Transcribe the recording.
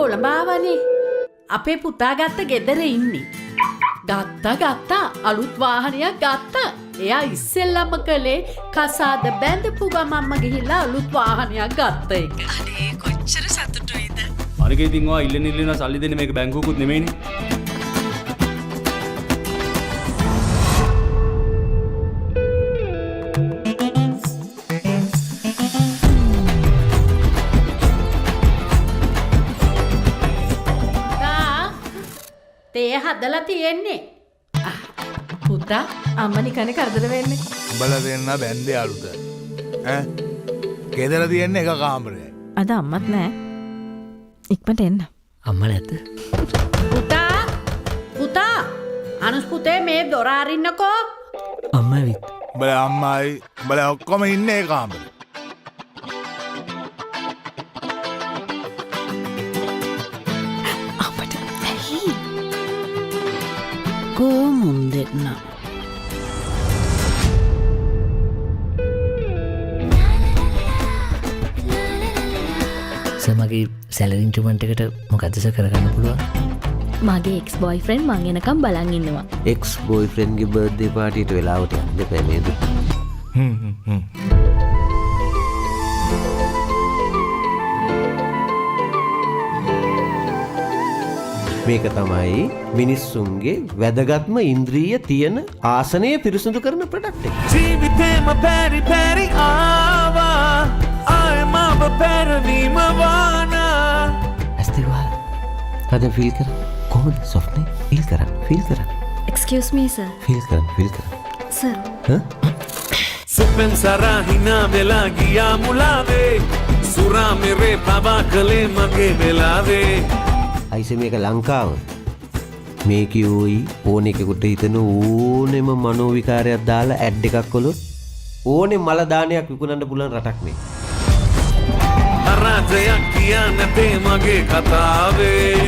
කොළඹාවනේ. අපේ පුතා ගත්ත ගෙදර ඉන්නේ. ගත්තා අලුත් වාහනයක් ගත්තා. එයා ඉස්සෙල්ලම කළේ කසාද බැඳපු ගමම්ම ගිහිල්ලා අලුත් වාහනයක් ගත්ත එක. අනේ කොච්චර සතුටුයිද? අනික ඉතින් ඔයා ඉල්ලන සල්ලි දෙන්නේ මේක බැංකුවකුත් නෙමෙයිනේ. තේ හදලා තියෙන්නේ. පුතා අම්මනි කනේ කරදර වෙන්නේ. උඹලා දෙන්න බැන්දේ අලුත. ගෙදර තියෙන්නේ එක කාමරයයි. අද අම්මත් නෑ. ඉක්මනට එන්න. අම්මා නැද්ද? පුතා අනුස් පුතේ මේ දොර අරින්නකෝ. අම්මා ඇවිත්. උඹලා අම්මයි උඹලා ඔක්කොම ඉන්නේ ඒ කාමරේ. කොමුන්දෙන්න සමගේ සැලරි ඉන්ට්‍රුමන්ට් එකට මොකද්ද සර් කරගන්න පුළුවන්? මගේ එක්ස් බොයිෆ්‍රෙන්ඩ් මං එනකම් බලන් ඉන්නවා. එක්ස් බොයිෆ්‍රෙන්ඩ්ගේ බර්ත්ඩේ පාටියට වෙලාවට යන්න දෙපෑ නේද? මේක තමයි මිනිස්සුන්ගේ වැදගත්ම ඉන්ද්‍රිය තියෙන ආසනය පිරිසුදු කරන ප්‍රොඩක්ට් එක. ජීවිතේම පැරි පැරි ආවා ආයම ඔබ පැරවීම වානා. ඇස්තේ වහලා. අද ෆීල් කරන්න. කොහොමද සොෆ්ට්නේ? ෆීල් කරන්න. එක්ස්කියුස් මී සර්. ෆීල් කරන්න. සර්. සිප්පෙන් සරහිනා වෙලා ගියා මුලාවේ සුරා මෙරේ පවා කළේ මගේ වෙලාවේ. අයිස මේක ලංකාව මේ කියෝයි ඕන එකෙකුට හිතන ඕනෙම මනෝවිකාරයක් දාලා ඇඩ් එකක් කළොත් ඕනේ මල දානයක් විකුණන්න පුළුවන් රටක් මේ. අරාජයක් කියන්න තේ මගේ කතාවේ.